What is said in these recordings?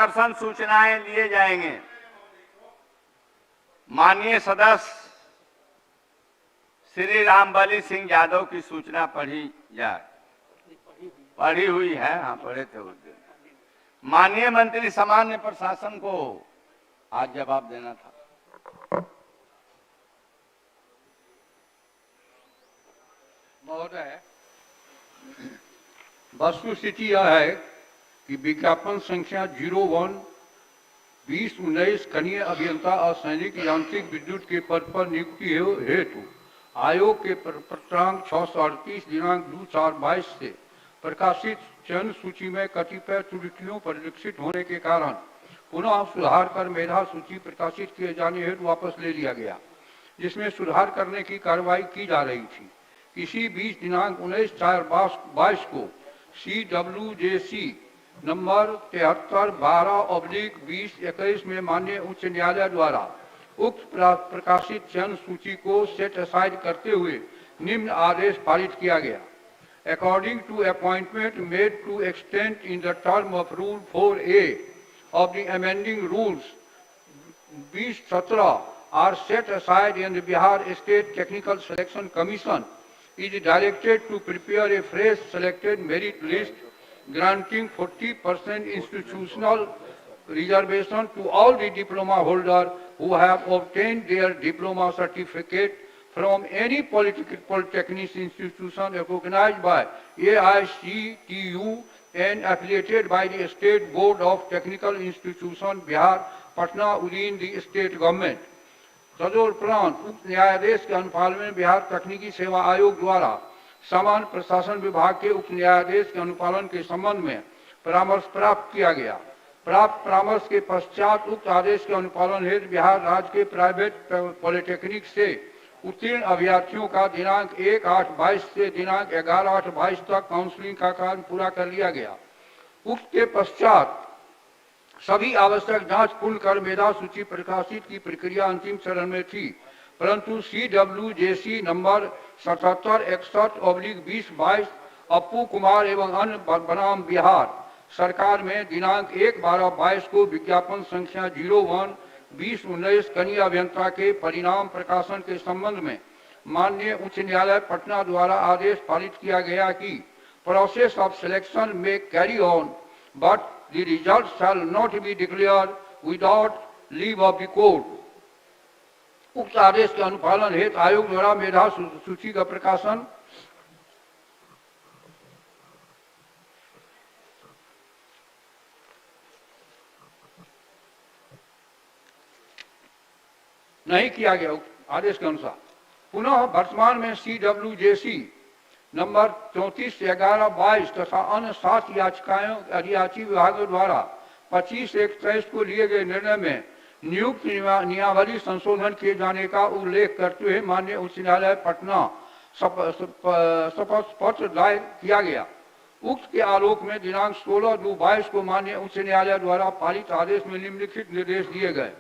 मार्गदर्शन सूचनाएं लिए जाएंगे। माननीय सदस्य श्री रामबली सिंह यादव की सूचना पढ़ी जाए। पढ़ी हुई है, हाँ पढ़े थे उस दिन। माननीय मंत्री सामान्य प्रशासन को आज जवाब देना था। महोदय, वस्तुस्थिति यह है कि विज्ञापन संख्या 01/2019 कनीय अभियंता और सैनिक यांत्रिक विद्युत के पद पर नियुक्ति हेतु आयोग के पत्रांक 638 दिनांक 2/4/22 से प्रकाशित चयन सूची में कतिपय त्रुटियों परिलक्षित होने के कारण पुनः सुधार कर मेधा सूची प्रकाशित किए जाने हेतु वापस ले लिया गया, जिसमें सुधार करने की कार्रवाई की जा रही थी। इसी बीच दिनांक 19/4/22 को CWJC नंबर 73/12/2021 में माननीय उच्च न्यायालय द्वारा उक्त प्रकाशित चयन सूची को सेट असाइड करते हुए निम्न आदेश पारित किया गया। According to appointment made to extend in the term of Rule 4A of the amending rules 2017 are set aside, and the Bihar State Technical Selection Commission is directed to prepare a fresh selected merit list granting 40% institutional reservation to all the diploma holders who have obtained their diploma certificate from any polytechnic institution recognized by AICTU and affiliated by the State Board of Technical Institution Bihar, Patna within the state government. तदुपरांत उक्त न्यायाधीश के अनुपालन में बिहार तकनीकी सेवा आयोग द्वारा सामान्य प्रशासन विभाग के उप न्यायाधीश के अनुपालन के संबंध में परामर्श प्राप्त किया गया। प्राप्त परामर्श के पश्चात उक्त आदेश के अनुपालन हेतु बिहार राज्य के प्राइवेट पॉलिटेक्निक से उत्तीर्ण अभ्यर्थियों का दिनांक 1/8/22 से दिनांक 11/8/22 तक काउंसलिंग का कार्य पूरा कर लिया गया। उक्त के पश्चात सभी आवश्यक जांच पूर्ण कर मेधा सूची प्रकाशित की प्रक्रिया अंतिम चरण में थी, परंतु CWJC नंबर 7761/2022 अप्पू कुमार एवं अन्य बनाम बिहार सरकार में दिनांक 1/12/22 को विज्ञापन संख्या 01/2019 कनीय अभियंता के परिणाम प्रकाशन के संबंध में माननीय उच्च न्यायालय पटना द्वारा आदेश पारित किया गया कि प्रोसेस ऑफ सिलेक्शन में carry on but the result shall not be declared without leave of the court. उक्त आदेश के अनुपालन हेतु आयोग द्वारा मेधा सूची का प्रकाशन नहीं किया गया। आदेश के अनुसार पुनः वर्तमान में CWJC नंबर 34/11/22 तथा अन्य 7 याचिकाओं याची विभागों द्वारा 25/1/23 को लिए गए निर्णय में नियुक्त नियमावली संशोधन किए जाने का उल्लेख करते हुए माननीय उच्च न्यायालय पटना शपथ पत्र दायर किया गया। उक्त के आलोक में दिनांक 16/2/22 को माननीय उच्च न्यायालय द्वारा पारित आदेश में निम्नलिखित निर्देश दिए गए।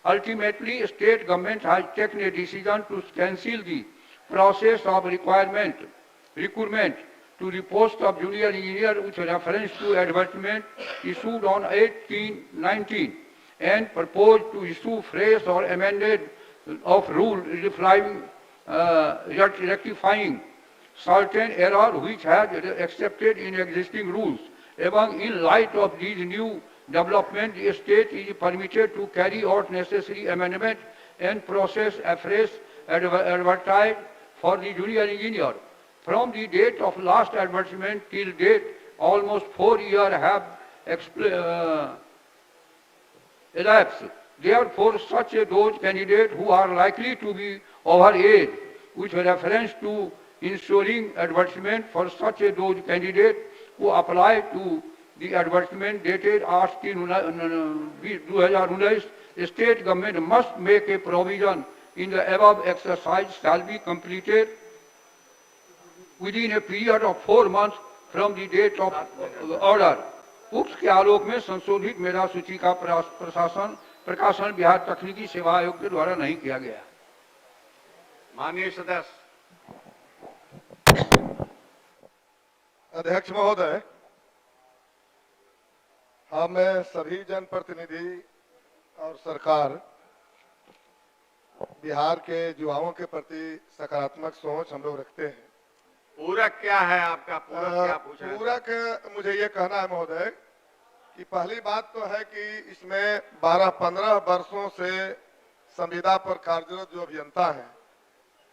Ultimately state government has taken a decision to cancel the process of recruitment to the post of junior engineer with reference to advertisement issued on 18/19 and proposed to issue fresh or amended of rule rectifying certain error which had accepted in existing rules. Even in light of these new developments, the state is permitted to carry out necessary amendment and process afresh advertised for the junior engineer. From the date of last advertisement till date, almost 4 years have elapsed. Therefore, such those candidates who are likely to be over age, with reference to ensuring advertisement for such those candidates who apply to the advertisement dated 8/3/2019, the state government must make a provision in the above exercise shall be completed within a period of 4 months from the date of order. उक्त के आलोक में संशोधित मेधा सूची का प्रकाशन बिहार तकनीकी सेवा आयोग के द्वारा नहीं किया गया। माननीय सदस्य। अध्यक्ष महोदय, मैं सभी जनप्रतिनिधि और सरकार बिहार के युवाओं के प्रति सकारात्मक सोच हम लोग रखते हैं। पूरक क्या है आपका? पूरक क्या पूछ रहे हैं? पूरक मुझे ये कहना है महोदय कि पहली बात तो है कि इसमें 12-15 वर्षों से संविदा पर कार्यरत जो अभियंता हैं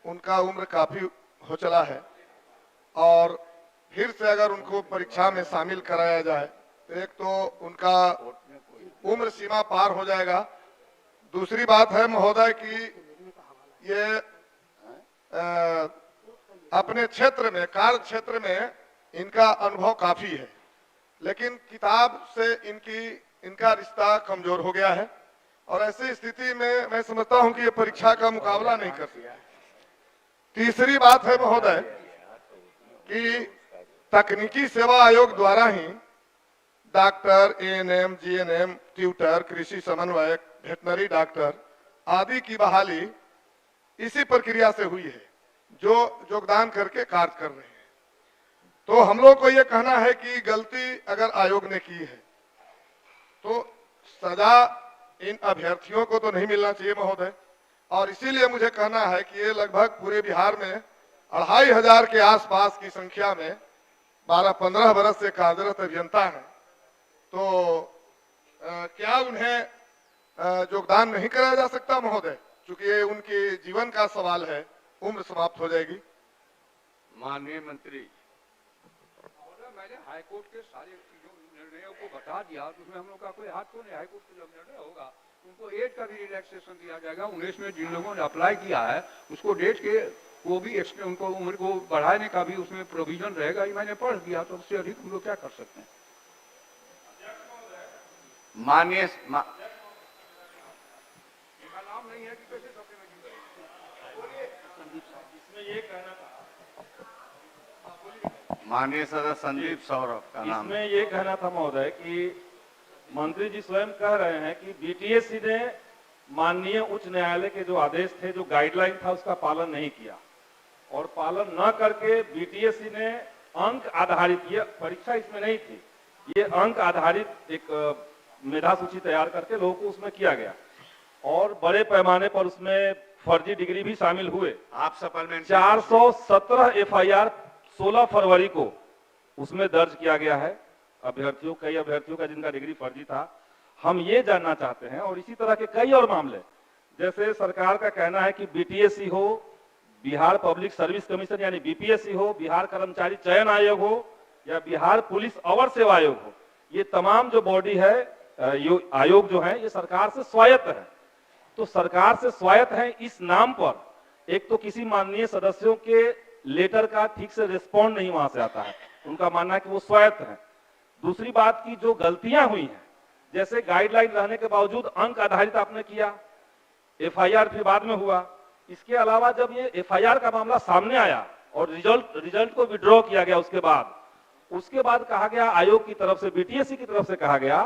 उनका उम्र काफी हो चला है और फिर से अगर उनको परीक्षा में शामिल कराया जाए तो एक तो उनका उम्र सीमा पार हो जाएगा। दूसरी बात है महोदय कि ये अपने क्षेत्र में, कार्य क्षेत्र में इनका अनुभव काफी है, लेकिन किताब से इनका रिश्ता कमजोर हो गया है और ऐसी स्थिति में मैं समझता हूं कि ये परीक्षा का मुकाबला नहीं कर सकते। तीसरी बात है महोदय कि तकनीकी सेवा आयोग द्वारा ही डॉक्टर, एएनएम, जीएनएम, ट्यूटर, कृषि समन्वयक, वेटनरी डॉक्टर आदि की बहाली इसी प्रक्रिया से हुई है जो योगदान करके कार्य कर रहे हैं। तो हम लोग को ये कहना है कि गलती अगर आयोग ने की है तो सजा इन अभ्यर्थियों को तो नहीं मिलना चाहिए महोदय। और इसीलिए मुझे कहना है कि ये लगभग पूरे बिहार में 2500 के आसपास की संख्या में 12-15 वर्ष से कार्यरत अभियंता हैं, तो क्या उन्हें योगदान नहीं कराया जा सकता महोदय? क्योंकि ये उनके जीवन का सवाल है, उम्र समाप्त हो जाएगी। माननीय मंत्री, मैंने हाईकोर्ट के सारे निर्णयों को बता दिया, तो उसमें हम लोग का कोई हाथ तो नहीं। हाईकोर्ट का जब निर्णय होगा उनको एज का भी रिलैक्सेशन दिया जाएगा। 19 में जिन लोगों ने अप्लाई किया है उसको डेट के वो भी उनको उम्र को बढ़ाने का भी उसमें प्रोविजन रहेगा। ये मैंने पढ़ दिया, तो उससे अधिक हम लोग क्या कर सकते हैं? माननीय नाम नहीं है कि कैसे माननीय सदस्य संदीप सौरभ का नाम। इसमें ये कहना था महोदय कि मंत्री जी स्वयं कह रहे हैं कि बीटीएससी ने माननीय उच्च न्यायालय के जो आदेश थे, जो गाइडलाइन था, उसका पालन नहीं किया और पालन न करके बीटीएससी ने अंक आधारित, ये परीक्षा इसमें नहीं थी, ये अंक आधारित एक मेधा सूची तैयार करके लोगों को उसमें किया गया और बड़े पैमाने पर उसमें फर्जी डिग्री भी शामिल हुए। आप सप्लीमेंट 417 एफआईआर 16 फरवरी को उसमें दर्ज किया गया है कई अभ्यर्थियों का जिनका डिग्री फर्जी था। हम ये जानना चाहते हैं और इसी तरह के कई और मामले, जैसे सरकार का कहना है कि बीटीएससी हो, बिहार पब्लिक सर्विस कमीशन यानी बीपीएससी हो, बिहार कर्मचारी चयन आयोग हो या बिहार पुलिस अवर सेवा आयोग हो, ये तमाम जो बॉडी है, आयोग जो है, ये सरकार से स्वायत्त है। तो सरकार से स्वायत्त है इस नाम पर एक तो किसी माननीय सदस्यों के लेटर का ठीक से रिस्पॉन्ड नहीं वहां से आता है, उनका मानना है कि वो स्वायत्त है। दूसरी बात की जो गलतियां हुई हैं, जैसे गाइडलाइन रहने के बावजूद अंक आधारित आपने किया, एफआईआर फिर बाद में हुआ। इसके अलावा जब ये एफआईआर का मामला सामने आया और रिजल्ट को विड्रॉ किया गया, उसके बाद कहा गया आयोग की तरफ से, बीटीएससी की तरफ से कहा गया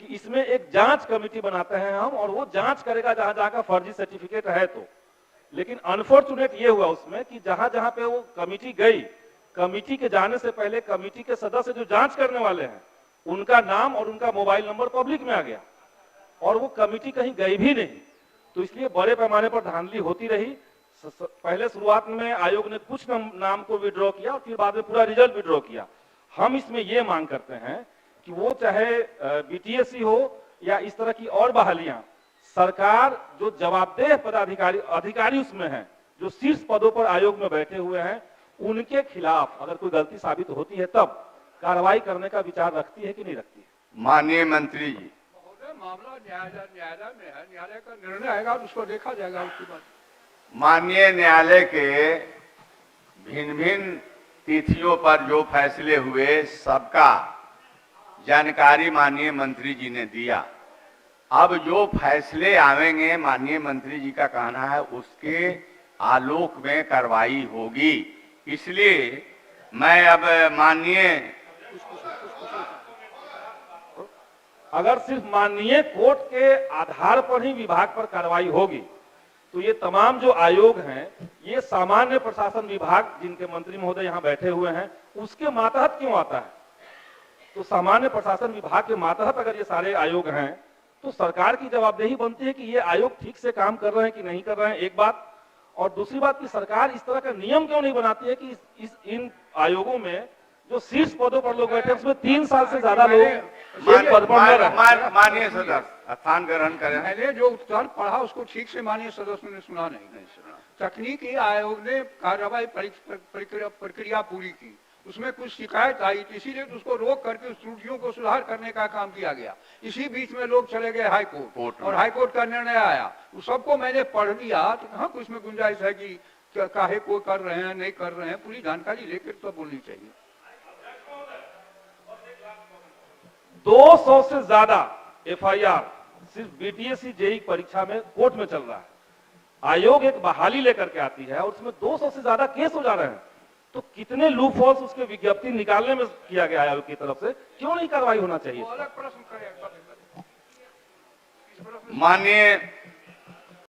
कि इसमें एक जांच कमेटी बनाते हैं हम और वो जांच करेगा जहां जहां का फर्जी सर्टिफिकेट है। तो लेकिन अनफॉर्चुनेट ये हुआ उसमें कि जहां जहां पे वो कमेटी गई, कमेटी के जाने से पहले कमेटी के सदस्य जो जांच करने वाले हैं उनका नाम और उनका मोबाइल नंबर पब्लिक में आ गया और वो कमेटी कहीं गई भी नहीं। तो इसलिए बड़े पैमाने पर धांधली होती रही। पहले शुरुआत में आयोग ने कुछ नाम को विड्रॉ किया और फिर बाद में पूरा रिजल्ट विड्रॉ किया। हम इसमें ये मांग करते हैं कि वो चाहे बीटीएससी हो या इस तरह की और बहालियां, सरकार जो जवाबदेह अधिकारी उसमें हैं, जो शीर्ष पदों पर आयोग में बैठे हुए हैं, उनके खिलाफ अगर कोई गलती साबित होती है तब कार्रवाई करने का विचार रखती है कि नहीं रखती है? माननीय मंत्री जी, मामला न्यायालय में है, न्यायालय का निर्णय आएगा, उसको देखा जाएगा उसके बाद। माननीय न्यायालय के भिन्न भिन्न तिथियों पर जो फैसले हुए सबका जानकारी माननीय मंत्री जी ने दिया। अब जो फैसले आवेंगे, माननीय मंत्री जी का कहना है उसके आलोक में कार्रवाई होगी। इसलिए मैं अब माननीय, अगर सिर्फ माननीय कोर्ट के आधार पर ही विभाग पर कार्रवाई होगी तो ये तमाम जो आयोग हैं, ये सामान्य प्रशासन विभाग जिनके मंत्री महोदय यहाँ बैठे हुए हैं, उसके मातहत क्यों आता है? तो सामान्य प्रशासन विभाग के मातहत अगर ये सारे आयोग हैं तो सरकार की जवाबदेही बनती है कि ये आयोग ठीक से काम कर रहे हैं कि नहीं कर रहे हैं, एक बात। और दूसरी बात कि सरकार इस तरह का नियम क्यों नहीं बनाती है कि इन आयोगों में जो शीर्ष पदों पर लोग बैठे उसमें 3 साल से ज्यादा लोग एक पद पर न रहे। माननीय सदस्य स्थान ग्रहण करें। मैंने जो उत्तर पढ़ा उसको ठीक से माननीय सदस्यों ने सुना नहीं। तकनीकी आयोग ने कार्रवाई प्रक्रिया पूरी की, उसमें कुछ शिकायत आई, इसीलिए उसको रोक करके उस त्रुटियों को सुधार करने का काम किया गया। इसी बीच में लोग चले गए हाई कोर्ट और हाई कोर्ट का निर्णय आया, उस सबको मैंने पढ़ लिया। तो कहाँ कुछ में गुंजाइश है कि काहे को कर रहे हैं नहीं कर रहे हैं, पूरी जानकारी लेकर तो बोलनी चाहिए। 200 से ज्यादा एफआईआर सिर्फ बीटीएससी जेईई परीक्षा में कोर्ट में चल रहा है। आयोग एक बहाली लेकर के आती है और उसमें 200 से ज्यादा केस हो जा रहे हैं, तो कितने लूप होल्स उसके विज्ञप्ति निकालने में किया गया आयोग की तरफ से, क्यों नहीं कार्रवाई होना चाहिए? अलग प्रश्न करें। माननीय